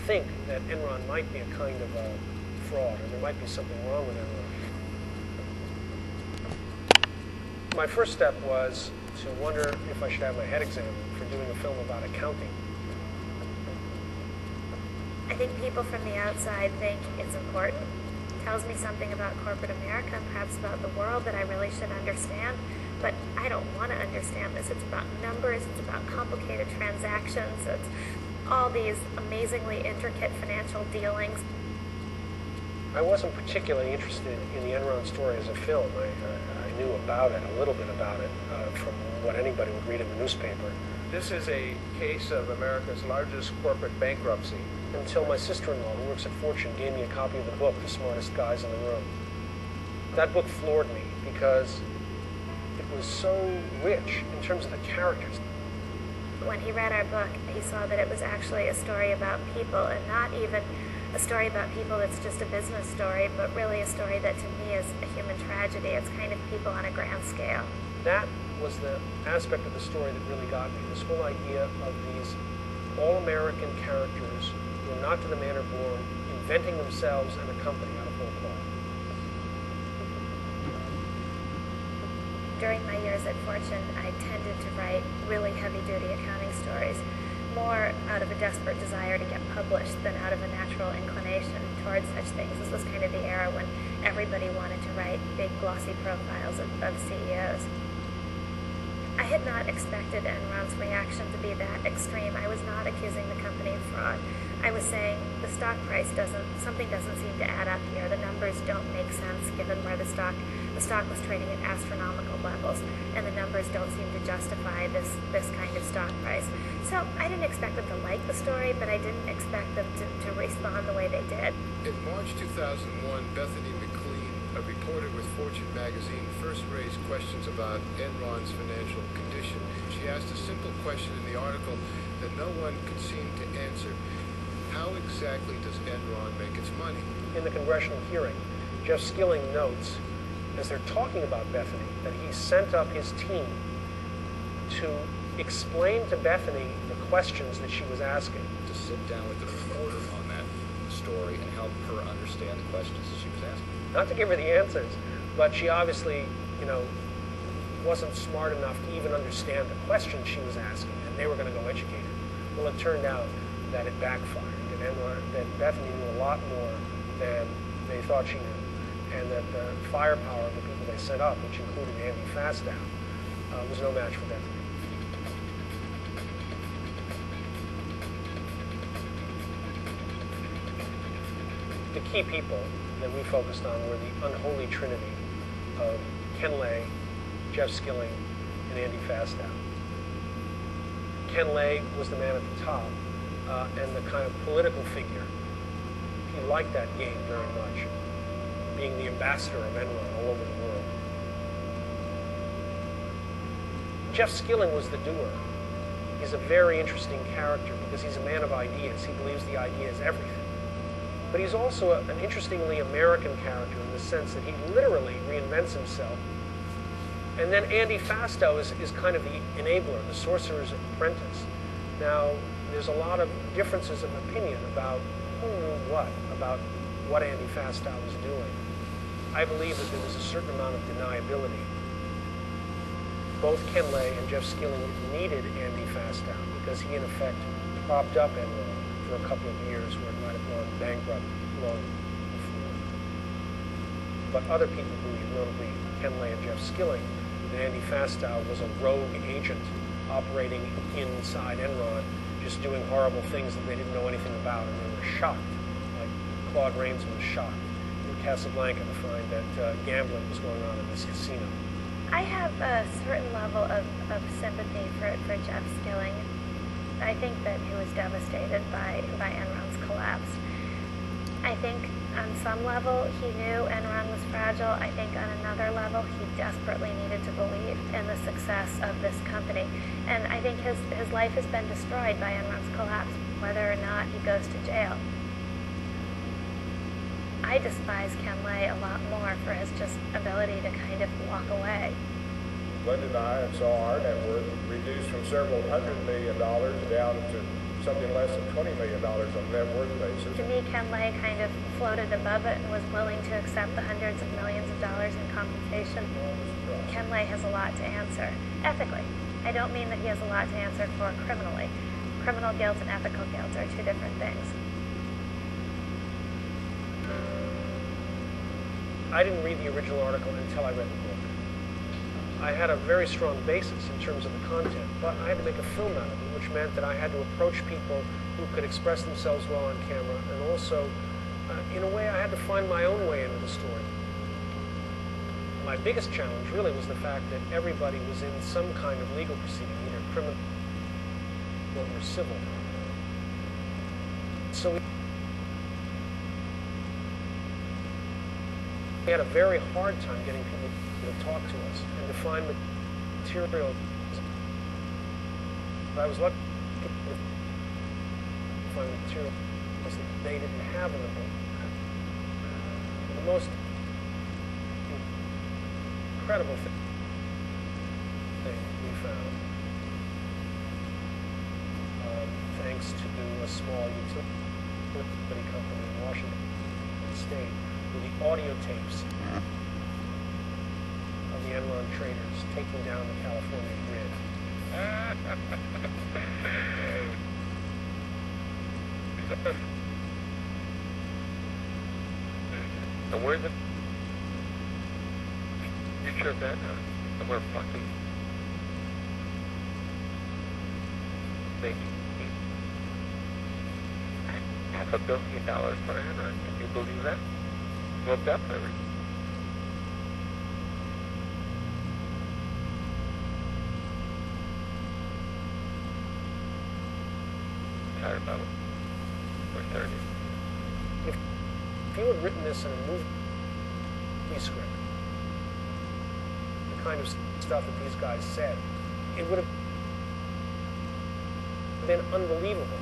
think that Enron might be a kind of a fraud, or there might be something wrong with Enron. My first step was to wonder if I should have my head examined for doing a film about accounting. I think people from the outside think it's important. It tells me something about corporate America and perhaps about the world that I really should understand. But I don't want to understand this. It's about numbers, it's about complicated transactions, it's all these amazingly intricate financial dealings. I wasn't particularly interested in the Enron story as a film. I knew about it, a little bit about it, from what anybody would read in the newspaper. This is a case of America's largest corporate bankruptcy. Until my sister-in-law, who works at Fortune, gave me a copy of the book, The Smartest Guys in the Room. That book floored me because it was so rich in terms of the characters. When he read our book, he saw that it was actually a story about people, and not even a story about people that's just a business story, but really a story that to me is a human tragedy. It's kind of people on a grand scale. That was the aspect of the story that really got me, this whole idea of these all-American characters who are not to the manner born, inventing themselves and a company out of whole cloth. During my years at Fortune, I tended to write really heavy-duty accounting stories, more out of a desperate desire to get published than out of a natural inclination towards such things. This was kind of the era when everybody wanted to write big, glossy profiles of CEOs. I had not expected Enron's reaction to be that extreme. I was not accusing the company of fraud. I was saying the stock price something doesn't seem to add up here. The numbers don't make sense given where the stock was trading at astronomical levels, and the numbers don't seem to justify this kind of stock price. So I didn't expect them to like the story, but I didn't expect them to respond the way they did. In March 2001, Bethany McLean, a reporter with Fortune magazine, first raised questions about Enron's financial condition. She asked a simple question in the article that no one could seem to answer. How exactly does Enron make its money? In the congressional hearing, Jeff Skilling notes, as they're talking about Bethany, that he sent up his team to explain to Bethany the questions that she was asking. To sit down with the reporter on that story and help her understand the questions that she was asking. Not to give her the answers, but she obviously, wasn't smart enough to even understand the questions she was asking, and they were going to go educate her. Well, it turned out that it backfired, that Bethany knew a lot more than they thought she knew, and that the firepower of the people they set up, which included Andy Fastow, was no match for Bethany. The key people that we focused on were the unholy trinity of Ken Lay, Jeff Skilling, and Andy Fastow. Ken Lay was the man at the top, and the kind of political figure. He liked that game very much, being the ambassador of Enron all over the world. Jeff Skilling was the doer. He's a very interesting character because he's a man of ideas. He believes the idea is everything. But he's also an interestingly American character in the sense that he literally reinvents himself. And then Andy Fastow is kind of the enabler, the sorcerer's apprentice. Now, there's a lot of differences of opinion about who knew about what Andy Fastow was doing. I believe that there was a certain amount of deniability. Both Ken Lay and Jeff Skilling needed Andy Fastow because he, in effect, propped up Enron for a couple of years where it might have gone bankrupt long before. But other people believe, notably Ken Lay and Jeff Skilling, that Andy Fastow was a rogue agent operating inside Enron, just doing horrible things that they didn't know anything about, and they were shocked, like Claude Rains was shocked in Casablanca to find that gambling was going on in this casino. I have a certain level of sympathy for Jeff Skilling. I think that he was devastated by Enron's collapse. I think on some level he knew Enron was fragile. I think on another level he desperately needed to believe in the success of this company. And I think his life has been destroyed by Enron's collapse, whether or not he goes to jail. I despise Ken Lay a lot more for his just ability to kind of walk away. Linda and I saw our net worth reduced from several $100 million down to something less than $20 million on a net worth basis. To me, Ken Lay kind of floated above it and was willing to accept the hundreds of millions of dollars in compensation. Ken Lay has a lot to answer, ethically. I don't mean that he has a lot to answer for criminally. Criminal guilt and ethical guilt are two different things. I didn't read the original article until I read the book. I had a very strong basis in terms of the content, but I had to make a film out of it, which meant that I had to approach people who could express themselves well on camera, and also, in a way, I had to find my own way into the story. My biggest challenge really was the fact that everybody was in some kind of legal proceeding, either criminal or civil. So we had a very hard time getting people to talk to us and to find material. I was lucky to find material that they didn't have in the book. The most incredible thing we found, thanks to a small utility company in Washington State, were the audio tapes of the Enron traders taking down the California grid. And where's the future of that now? And we're fucking making $500 million per Enron. Can you believe that? Well, definitely. Tired about it. We're 30. If you had written this in a movie script, the kind of stuff that these guys said, it would have been unbelievable.